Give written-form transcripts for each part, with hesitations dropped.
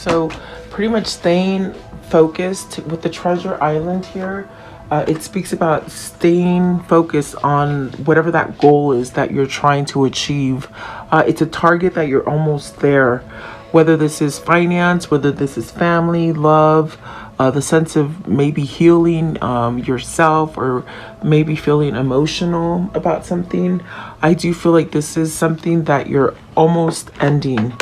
So pretty much staying focused with the treasure island here. It speaks about staying focused on whatever that goal is that you're trying to achieve. It's a target that you're almost there, whether this is finance, whether this is family, love, the sense of maybe healing yourself, or maybe feeling emotional about something. I do feel like this is something that you're almost ending.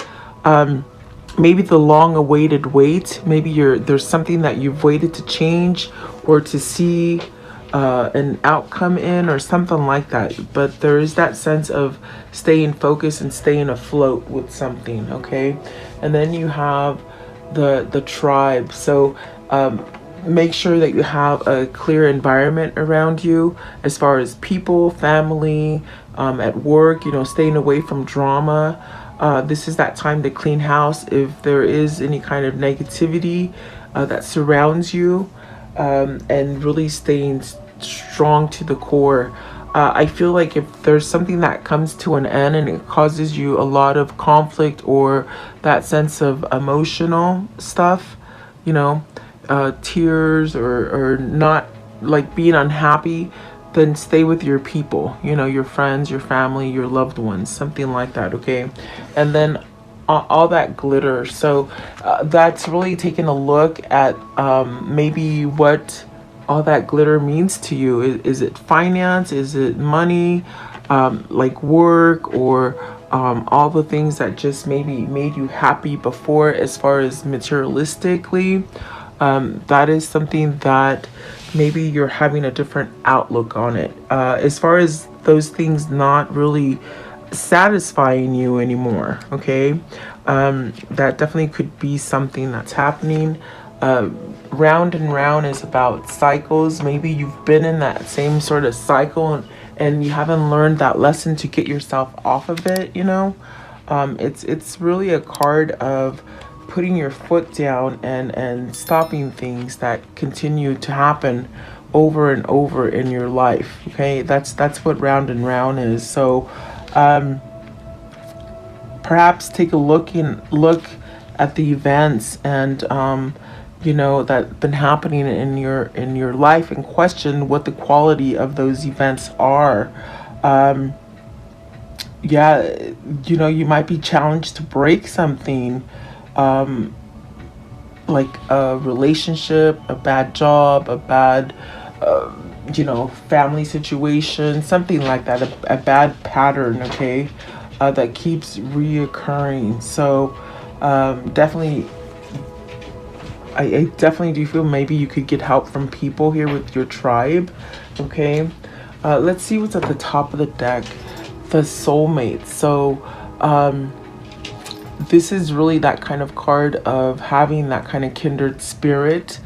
Maybe the long awaited wait, maybe there's something that you've waited to change or to see an outcome in, or something like that. But there is that sense of staying focused and staying afloat with something. Okay. And then you have the tribe. So make sure that you have a clear environment around you, as far as people, family, at work, staying away from drama. This is that time to clean house if there is any kind of negativity that surrounds you, and really staying strong to the core. I feel like if there's something that comes to an end and it causes you a lot of conflict, or that sense of emotional stuff, tears, or not, like being unhappy, then stay with your people, your friends, your family, your loved ones, something like that. Okay. And then all that glitter. So that's really taking a look at maybe what all that glitter means to you. Is it finance? Is it money? Like work, or all the things that just maybe made you happy before, as far as materialistically. That is something that maybe you're having a different outlook on it. As far as those things not really satisfying you anymore. Okay. That definitely could be something that's happening. Round and round is about cycles. Maybe you've been in that same sort of cycle, and you haven't learned that lesson to get yourself off of it. It's really a card of putting your foot down and stopping things that continue to happen over and over in your life. Okay, that's what round and round is. So perhaps take a look at the events and that been happening in your life, and question what the quality of those events are. You might be challenged to break something, like a relationship, a bad job, a bad family situation, something like that, a bad pattern. Okay. That keeps reoccurring. So definitely, I definitely do feel maybe you could get help from people here with your tribe. Okay. Let's see what's at the top of the deck. The soulmate. So this is really that kind of card of having that kind of kindred spirit.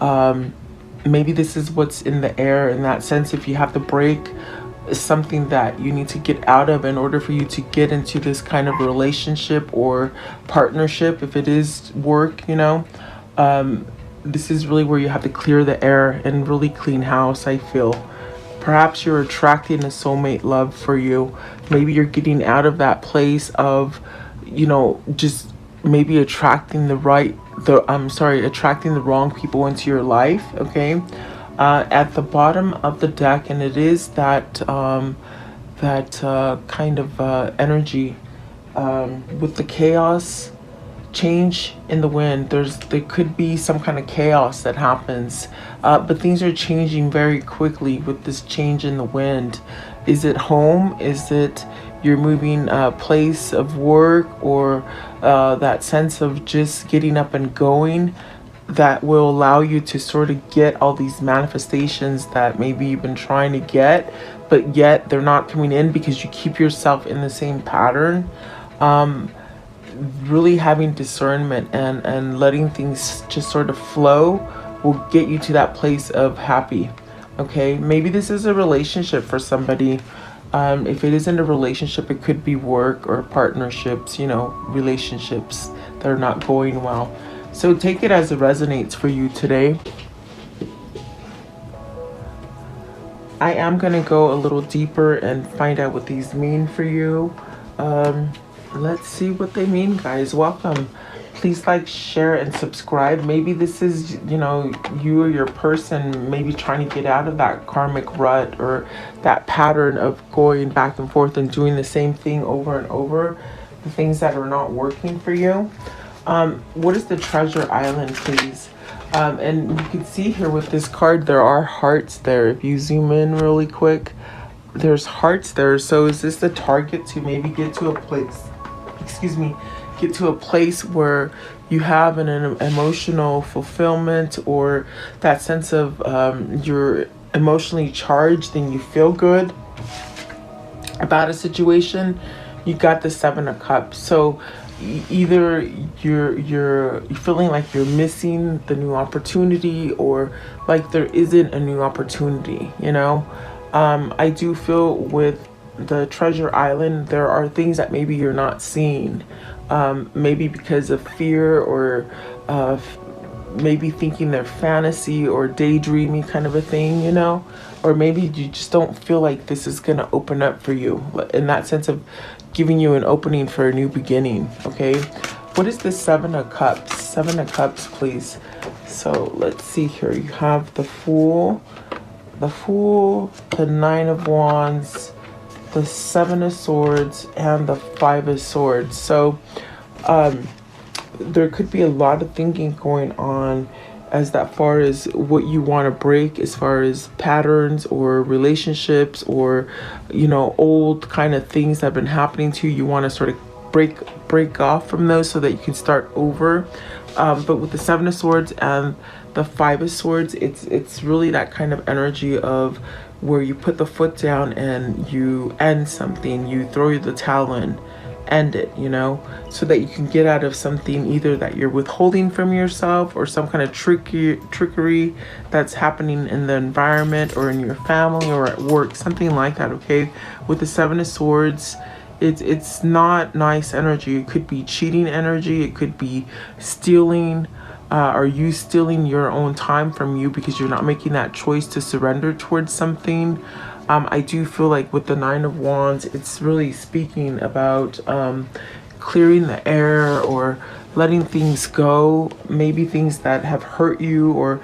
Maybe this is what's in the air, in that sense. If you have to break something that you need to get out of in order for you to get into this kind of relationship or partnership, if it is work, this is really where you have to clear the air and really clean house. I feel perhaps you're attracting a soulmate love for you. Maybe you're getting out of that place of just maybe attracting the wrong people into your life. Okay. At the bottom of the deck, and it is that kind of energy, with the chaos, change in the wind. There could be some kind of chaos that happens, but things are changing very quickly with this change in the wind. Is it home? Is it you're moving a place of work, or that sense of just getting up and going, that will allow you to sort of get all these manifestations that maybe you've been trying to get, but yet they're not coming in because you keep yourself in the same pattern. Really having discernment and letting things just sort of flow will get you to that place of happy. Okay, maybe this is a relationship for somebody. If it isn't a relationship, it could be work or partnerships, relationships that are not going well. So take it as it resonates for you today. I am going to go a little deeper and find out what these mean for you. Let's see what they mean, guys. Welcome. Please like, share, and subscribe. Maybe this is, you know, you or your person maybe trying to get out of that karmic rut or that pattern of going back and forth and doing the same thing over and over, the things that are not working for you. What is the treasure island, please? And you can see here with this card, there are hearts there. If you zoom in really quick, there's hearts there. So is this the target to maybe get to a place, excuse me, get to a place where you have an emotional fulfillment, or that sense of you're emotionally charged and you feel good about a situation? You got the Seven of Cups. So either you're feeling like you're missing the new opportunity, or like there isn't a new opportunity, you know. I do feel with the treasure island, there are things that maybe you're not seeing, maybe because of fear, or maybe thinking they're fantasy or daydreamy kind of a thing, you know. Or maybe you just don't feel like this is going to open up for you, in that sense of giving you an opening for a new beginning. Okay, what is the Seven of Cups? Seven of Cups, please. So let's see here. You have the Fool, the Nine of Wands, the Seven of Swords, and the Five of Swords. So there could be a lot of thinking going on as that far as what you want to break, as far as patterns or relationships, or, you know, old kind of things that have been happening to you. You want to sort of break off from those so that you can start over. But with the Seven of Swords and the Five of Swords, it's really that kind of energy of where you put the foot down and you end something, you throw the towel in, end it, you know, so that you can get out of something either that you're withholding from yourself, or some kind of trickery that's happening in the environment or in your family or at work, something like that. Okay, with the Seven of Swords, it's not nice energy. It could be cheating energy, it could be stealing, or you stealing your own time from you because you're not making that choice to surrender towards something. I do feel like with the Nine of Wands, it's really speaking about clearing the air or letting things go, maybe things that have hurt you, or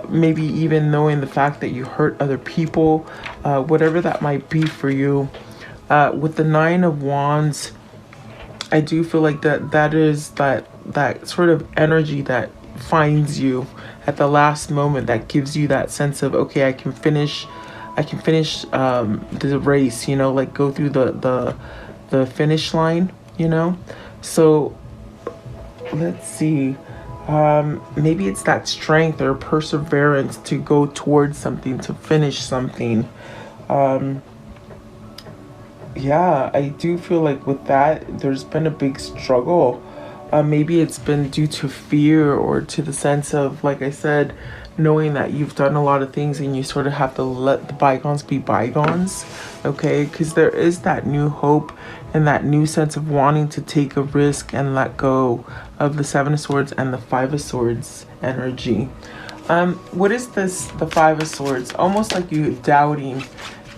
maybe even knowing the fact that you hurt other people, whatever that might be for you. With the Nine of Wands, I do feel like that is that sort of energy that finds you at the last moment, that gives you that sense of, okay, I can finish the race, you know, like go through the finish line, you know. So let's see, maybe it's that strength or perseverance to go towards something, to finish something. Yeah, I do feel like with that, there's been a big struggle. Maybe it's been due to fear, or to the sense of, like I said, knowing that you've done a lot of things and you sort of have to let the bygones be bygones. Okay, because there is that new hope and that new sense of wanting to take a risk and let go of the Seven of Swords and the Five of Swords energy. What is this, the Five of Swords? Almost like you doubting,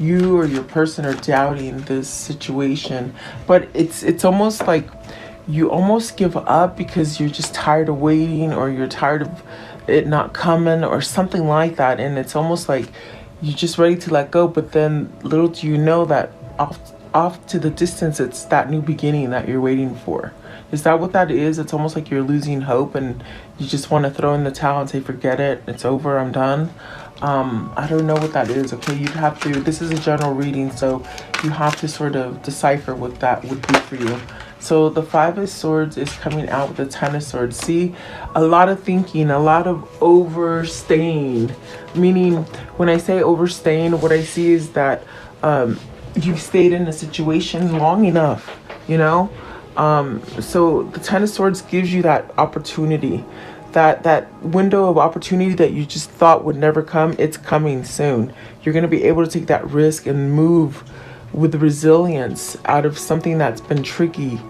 you or your person are doubting this situation, but it's almost like you almost give up because you're just tired of waiting, or you're tired of it not coming, or something like that. And it's almost like you're just ready to let go, but then little do you know that off to the distance, it's that new beginning that you're waiting for. Is that what that is? It's almost like you're losing hope and you just want to throw in the towel and say, forget it, it's over, I'm done. I don't know what that is. Okay, you'd have to, this is a general reading, so you have to sort of decipher what that would be for you. So the Five of Swords is coming out with the Ten of Swords. See, a lot of thinking, a lot of overstaying. Meaning, when I say overstaying, what I see is that you've stayed in a situation long enough, you know? So the Ten of Swords gives you that opportunity, that window of opportunity that you just thought would never come. It's coming soon. You're going to be able to take that risk and move with resilience out of something that's been tricky.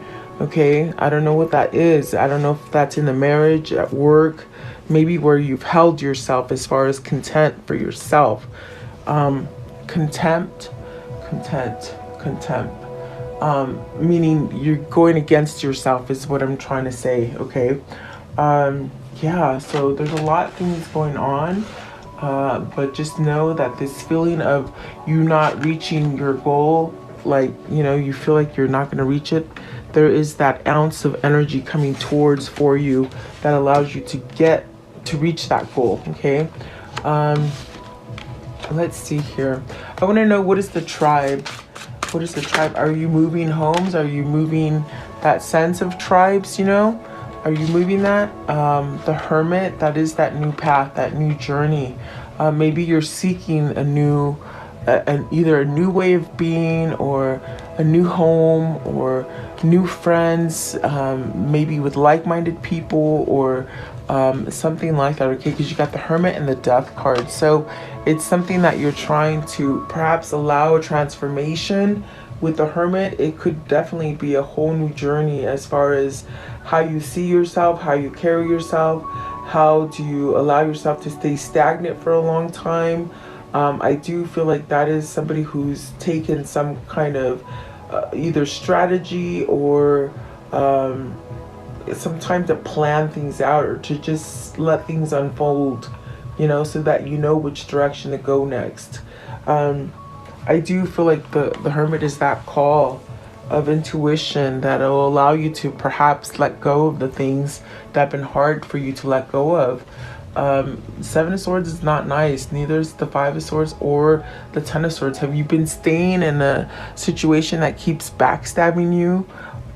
Okay, I don't know what that is. I don't know if that's in the marriage, at work, maybe where you've held yourself as far as content for yourself. Contempt. meaning you're going against yourself is what I'm trying to say. Okay. Yeah, so there's a lot of things going on, but just know that this feeling of you not reaching your goal, like, you know, you feel like you're not going to reach it, there is that ounce of energy coming towards for you that allows you to reach that goal. Okay. Let's see here. I want to know, what is the tribe? What is the tribe? Are you moving homes? Are you moving that sense of tribes, you know? Are you moving that? The Hermit, that is that new path, that new journey. Maybe you're seeking a new, either a new way of being, or a new home, or new friends, maybe with like-minded people, or something like that. Okay, because you got the Hermit and the Death card. So it's something that you're trying to perhaps allow a transformation. With the Hermit, it could definitely be a whole new journey as far as how you see yourself, how you carry yourself, how do you allow yourself to stay stagnant for a long time. I do feel like that is somebody who's taken some kind of either strategy or some time to plan things out, or to just let things unfold, you know, so that you know which direction to go next. I do feel like the Hermit is that call of intuition that will allow you to perhaps let go of the things that have been hard for you to let go of. Seven of Swords is not nice. Neither is the Five of Swords or the Ten of Swords. Have you been staying in a situation that keeps backstabbing you,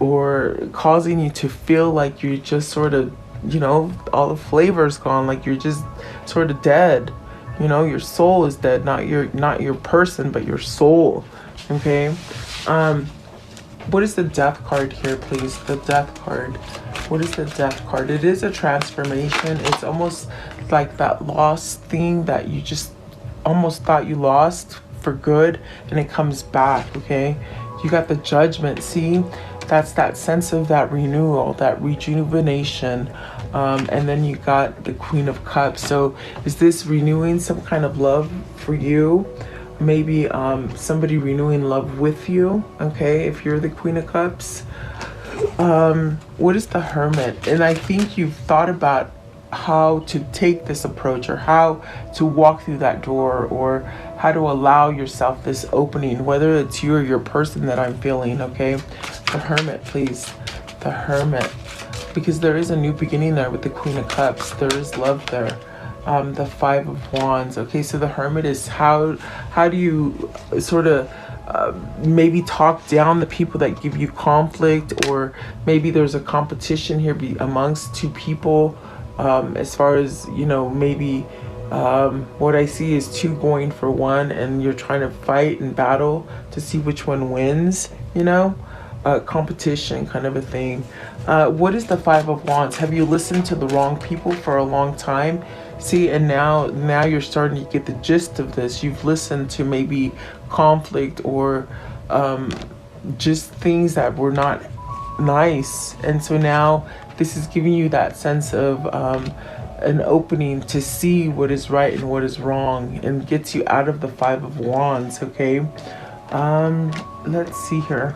or causing you to feel like you're just sort of, you know, all the flavor's gone, like you're just sort of dead? You know, your soul is dead, not your person, but your soul. Okay. What is the Death card here, please? The Death card. What is the Death card? It is a transformation. It's almost like that lost thing that you just almost thought you lost for good, and it comes back. Okay. You got the Judgment. See, that's that sense of that renewal, that rejuvenation. And then you got the Queen of Cups. So is this renewing some kind of love for you? Maybe somebody renewing love with you, okay, if you're the Queen of Cups. What is the Hermit? And I think you've thought about how to take this approach, or how to walk through that door, or how to allow yourself this opening, whether it's you or your person that I'm feeling. Okay, the Hermit, please. The Hermit, because there is a new beginning there with the Queen of Cups. There is love there. The Five of Wands. Okay, so the Hermit is how do you sort of maybe talk down the people that give you conflict, or maybe there's a competition here amongst two people, as far as, you know, maybe what I see is two going for one, and you're trying to fight and battle to see which one wins, you know. Competition kind of a thing. What is the Five of Wands? Have you listened to the wrong people for a long time? See, and now you're starting to get the gist of this. You've listened to maybe conflict, or just things that were not nice, and so now this is giving you that sense of an opening to see what is right and what is wrong, and gets you out of the Five of Wands. Okay. Let's see here.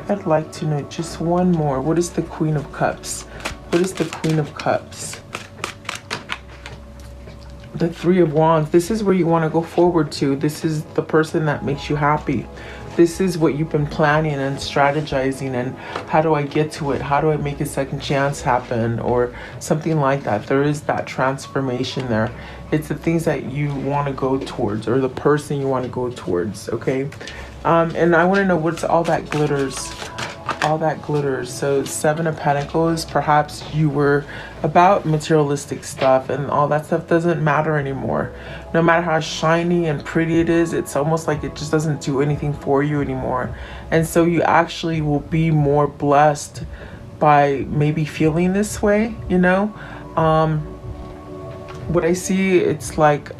I'd like to know just one more. What is the Queen of Cups? What is the Queen of Cups? The Three of Wands. This is where you want to go forward to. This is the person that makes you happy. This is what you've been planning and strategizing, and how do I get to it? How do I make a second chance happen, or something like that? There is that transformation there. It's the things that you want to go towards, or the person you want to go towards. Okay. And I want to know, what's all that glitters? All that glitters. So Seven of Pentacles. Perhaps you were about materialistic stuff, and all that stuff doesn't matter anymore. No matter how shiny and pretty it is, it's almost like it just doesn't do anything for you anymore. And so you actually will be more blessed by maybe feeling this way, you know. What I see, it's like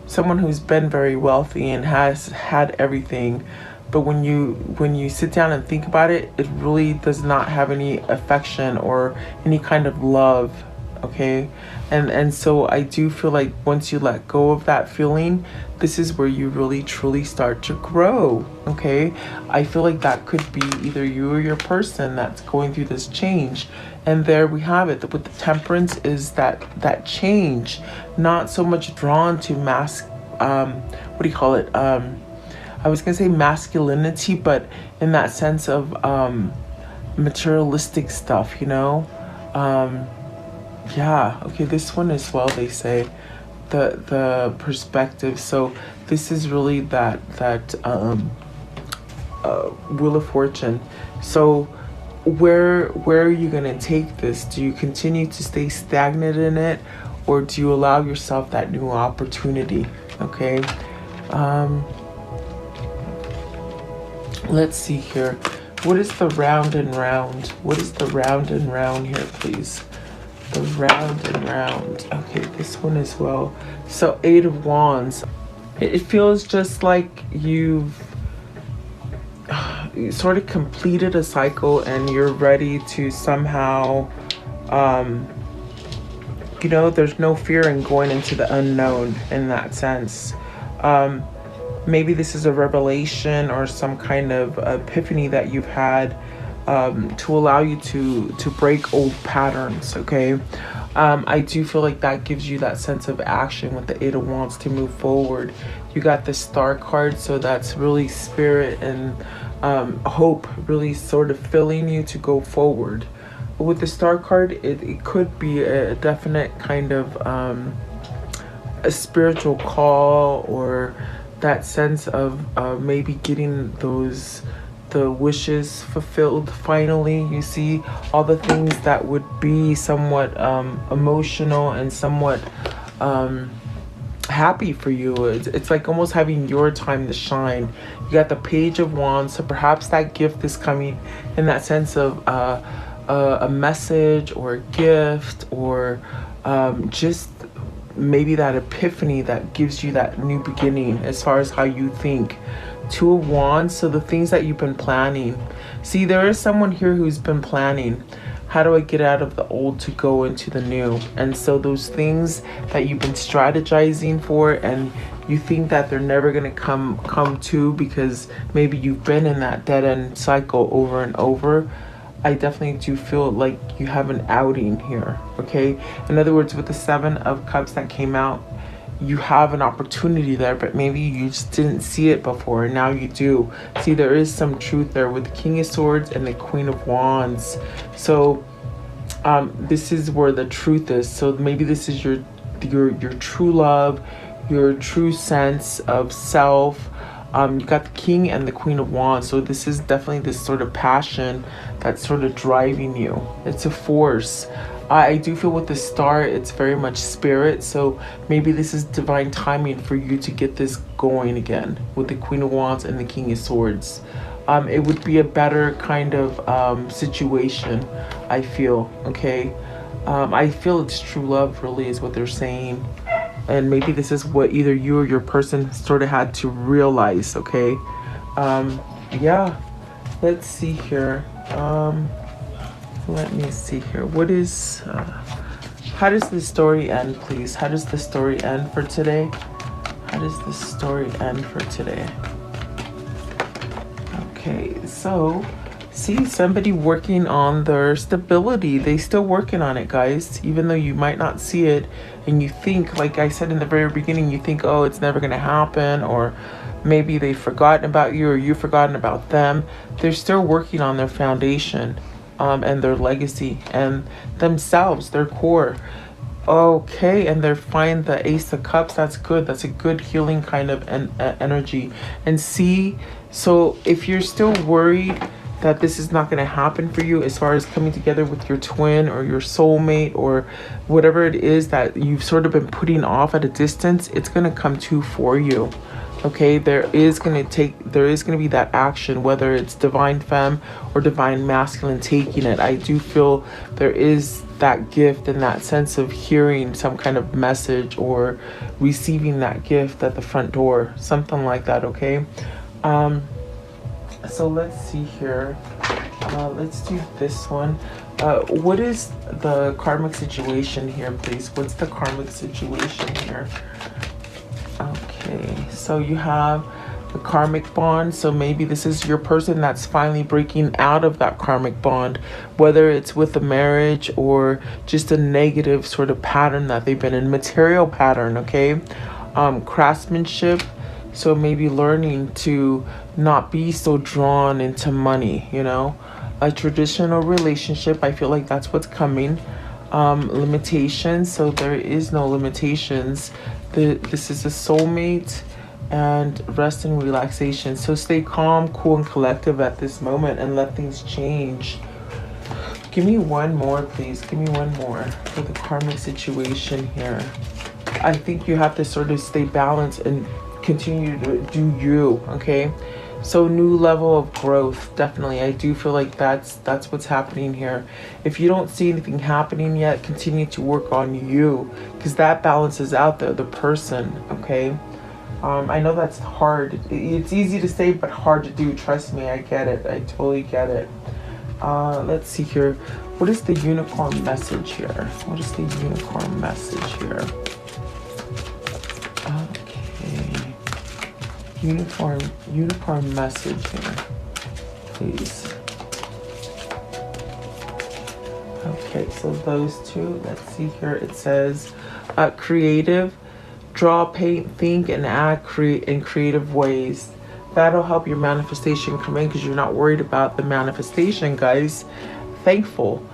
someone who's been very wealthy and has had everything, but when you sit down and think about it, it really does not have any affection or any kind of love okay? And so I do feel like once you let go of that feeling, this is where you really truly start to grow, okay? I feel like that could be either you or your person that's going through this change. And there we have it. With the temperance is that change, not so much drawn to what do you call it? I was gonna say masculinity, but in that sense of materialistic stuff, you know? Yeah, okay, this one as well, they say the perspective. So this is really that Wheel of Fortune. So where are you gonna take this? Do you continue to stay stagnant in it, or do you allow yourself that new opportunity? Okay. Let's see here. What is the round and round? What is the round and round here, please? The round and round. Okay, this one as well. So 8 of Wands. It feels just like you sort of completed a cycle and you're ready to somehow, you know, there's no fear in going into the unknown in that sense. Maybe this is a revelation or some kind of epiphany that you've had to allow you to break old patterns, okay? I do feel like that gives you that sense of action with the 8 of Wands to move forward. You got the Star card, so that's really spirit and hope really sort of filling you to go forward. But with the Star card, it could be a definite kind of a spiritual call, or that sense of maybe getting the wishes fulfilled finally. You see all the things that would be somewhat emotional and somewhat happy for you. It's like almost having your time to shine. You got the Page of Wands, so perhaps that gift is coming in that sense of a message or a gift, or just maybe that epiphany that gives you that new beginning as far as how you think. 2 of Wands, so the things that you've been planning. See, there is someone here who's been planning, how do I get out of the old to go into the new? And so those things that you've been strategizing for, and you think that they're never going to come to because maybe you've been in that dead end cycle over and over. I definitely do feel like you have an outing here, okay? In other words, with the 7 of Cups that came out, you have an opportunity there, but maybe you just didn't see it before, and now you do. See, there is some truth there with the King of Swords and the Queen of Wands. So this is where the truth is. So maybe this is your true love, your true sense of self. You got the King and the Queen of Wands, so this is definitely this sort of passion that's sort of driving you. It's a force. I do feel with the Star, it's very much spirit, so maybe this is divine timing for you to get this going again with the Queen of Wands and the King of Swords. It would be a better kind of situation, I feel, okay? I feel it's true love really is what they're saying. And maybe this is what either you or your person sort of had to realize, okay? Yeah, let's see here. Let me see here. What is, how does the story end, please? How does the story end for today? How does the story end for today? Okay, so see somebody working on their stability. They still working on it, guys, even though you might not see it. And you think, like I said in the very beginning, you think, oh, it's never going to happen, or maybe they've forgotten about you or you've forgotten about them. They're still working on their foundation and their legacy and themselves, their core. Okay, and they're fine. The Ace of Cups, that's good. That's a good healing kind of energy. And see, so if you're still worried that this is not going to happen for you as far as coming together with your twin or your soulmate or whatever it is that you've sort of been putting off at a distance, it's going to come to for you. Okay, there is going to be that action, whether it's divine femme or divine masculine taking it. I do feel there is that gift and that sense of hearing some kind of message or receiving that gift at the front door, something like that, okay? So let's see here. Let's do this one. What is the karmic situation here, please? What's the karmic situation here? Okay, so you have the karmic bond. So maybe this is your person that's finally breaking out of that karmic bond, whether it's with a marriage or just a negative sort of pattern that they've been in, material pattern, okay? Craftsmanship. So maybe learning to not be so drawn into money, you know? A traditional relationship, I feel like that's what's coming. Limitations, so there is no limitations. This is a soulmate, and rest and relaxation. So stay calm, cool, and collective at this moment and let things change. Give me one more, please. Give me one more for the karmic situation here. I think you have to sort of stay balanced and continue to do you, okay? So new level of growth, definitely. I do feel like that's what's happening here. If you don't see anything happening yet, continue to work on you, because that balances out the person, okay? I know that's hard. It's easy to say, but hard to do. Trust me, I get it. I totally get it. Let's see here. What is the unicorn message here? What is the unicorn message here? Okay. Unicorn message here, please. Okay, so those two. Let's see here. It says creative. Draw, paint, think, and act in creative ways. That'll help your manifestation come in because you're not worried about the manifestation, guys. Thankful.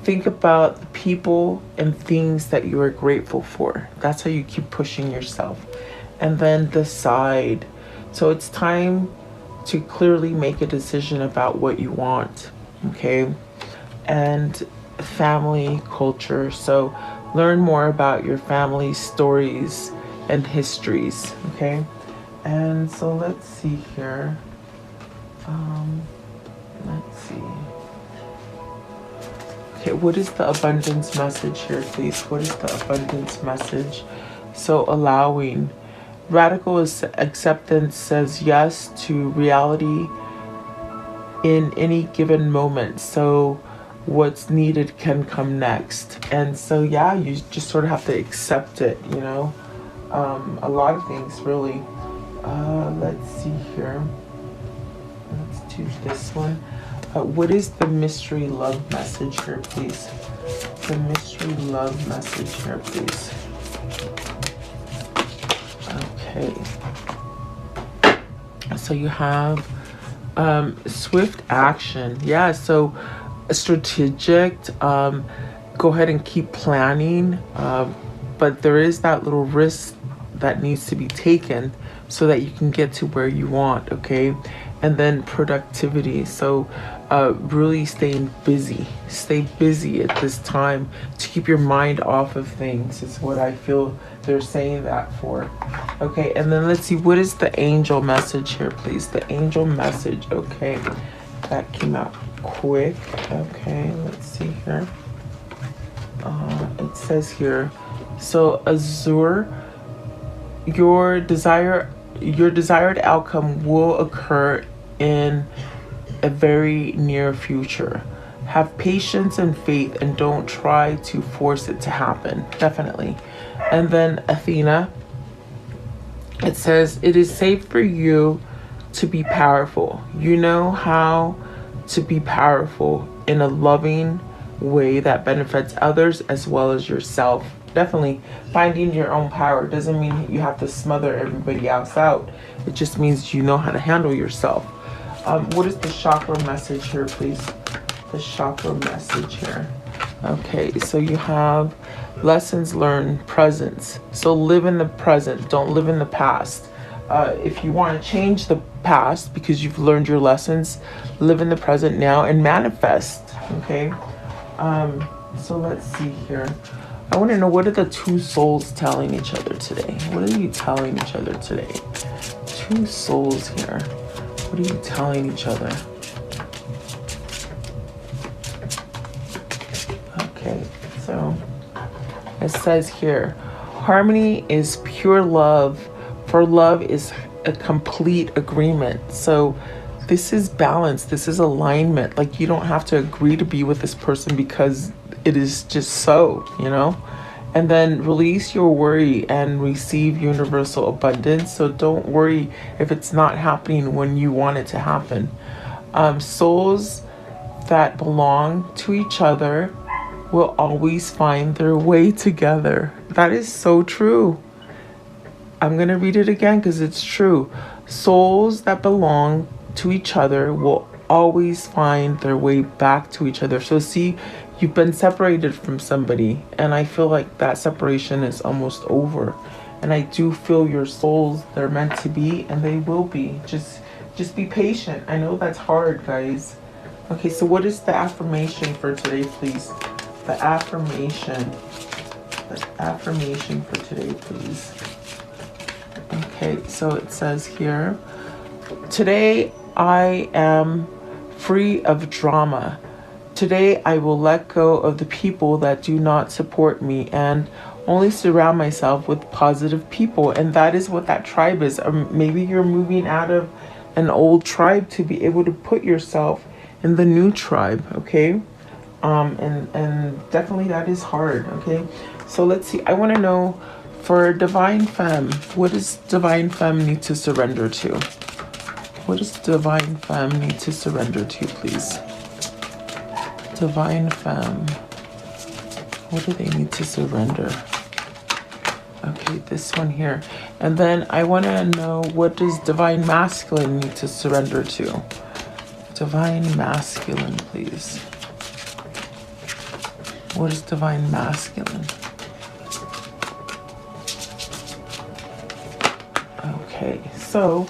Think about the people and things that you are grateful for. That's how you keep pushing yourself. And then decide. So it's time to clearly make a decision about what you want, okay? And family, culture. So learn more about your family stories and histories, okay? And so let's see here. Let's see. Okay, what is the abundance message here, please? What is the abundance message? So allowing. Radical acceptance says yes to reality in any given moment. So what's needed can come next. And so, yeah, you just sort of have to accept it, you know? A lot of things, really. Let's see here. Let's do this one. What is the mystery love message here, please? The mystery love message here, please. Okay. So you have swift action. Yeah, so strategic. Go ahead and keep planning. But there is that little risk that needs to be taken so that you can get to where you want, okay? And then productivity. So really staying busy. Stay busy at this time to keep your mind off of things is what I feel they're saying that for. Okay, and then let's see, what is the angel message here, please? The angel message. Okay, that came out quick. Okay, let's see here. It says here, so Azure, your desired outcome will occur in a very near future. Have patience and faith and don't try to force it to happen. Definitely. And then Athena, it says, it is safe for you to be powerful. You know how to be powerful in a loving way that benefits others as well as yourself. Definitely finding your own power doesn't mean you have to smother everybody else out. It just means you know how to handle yourself. What is the chakra message here, please? The chakra message here. Okay, so you have lessons learned, presence. So live in the present, don't live in the past. If you want to change the past because you've learned your lessons, live in the present now and manifest, okay? So let's see here. I want to know, what are the two souls telling each other today? What are you telling each other today? Two souls here. What are you telling each other? Okay, so it says here, harmony is pure love, for love is a complete agreement. So this is balance. This is alignment. Like, you don't have to agree to be with this person because it is just so, you know? And then release your worry and receive universal abundance. So don't worry if it's not happening when you want it to happen. Souls that belong to each other will always find their way together. That is so true. I'm going to read it again because it's true. Souls that belong to each other will always find their way back to each other. So see, you've been separated from somebody, and I feel like that separation is almost over. And I do feel your souls, they're meant to be, and they will be. Just be patient. I know that's hard, guys. Okay, so what is the affirmation for today, please? The affirmation. The affirmation for today, please. Okay, so it says here, today I am free of drama. Today I will let go of the people that do not support me and only surround myself with positive people. And that is what that tribe is. Maybe you're moving out of an old tribe to be able to put yourself in the new tribe, okay? And definitely that is hard, okay? So let's see. I want to know, for Divine Femme, what does Divine Femme need to surrender to? What does Divine Femme need to surrender to, please? Divine Femme. What do they need to surrender? Okay, this one here. And then I want to know, what does Divine Masculine need to surrender to? Divine Masculine, please. What is Divine Masculine? Okay, so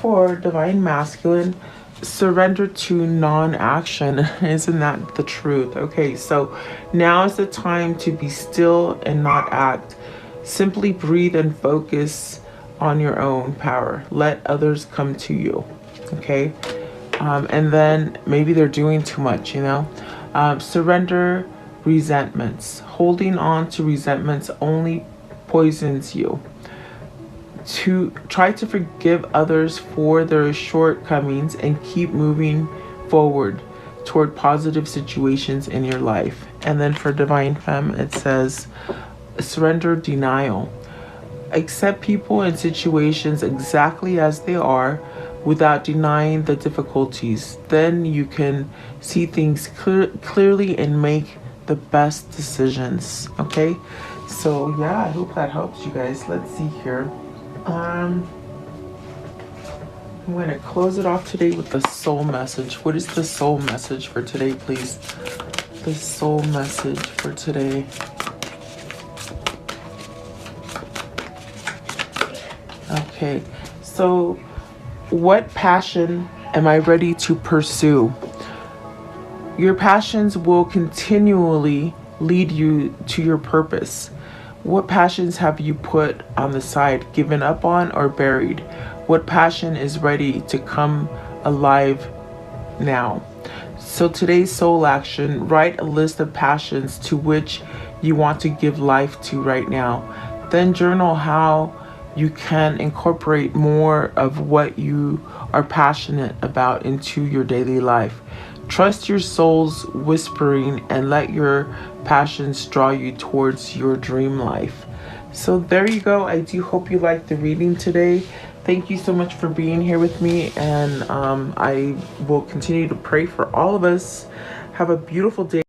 for Divine Masculine, surrender to non-action. Isn't that the truth? Okay, so now is the time to be still and not act. Simply breathe and focus on your own power. Let others come to you. Okay, and then maybe they're doing too much, you know. Surrender resentments. Holding on to resentments only poisons you. To try to forgive others for their shortcomings and keep moving forward toward positive situations in your life. And then for Divine Femme, it says, surrender denial. Accept people and situations exactly as they are without denying the difficulties. Then you can see things clearly and make the best decisions. Okay, so yeah, I hope that helps you guys. Let's see here. I'm going to close it off today with the soul message. What is the soul message for today, please? The soul message for today. Okay, so what passion am I ready to pursue? Your passions will continually lead you to your purpose. What passions have you put on the side, given up on, or buried? What passion is ready to come alive now? So today's soul action, write a list of passions to which you want to give life to right now. Then journal how you can incorporate more of what you are passionate about into your daily life. Trust your soul's whispering and let your passions draw you towards your dream life. So there you go. I do hope you liked the reading today. Thank you so much for being here with me, and I will continue to pray for all of us. Have a beautiful day.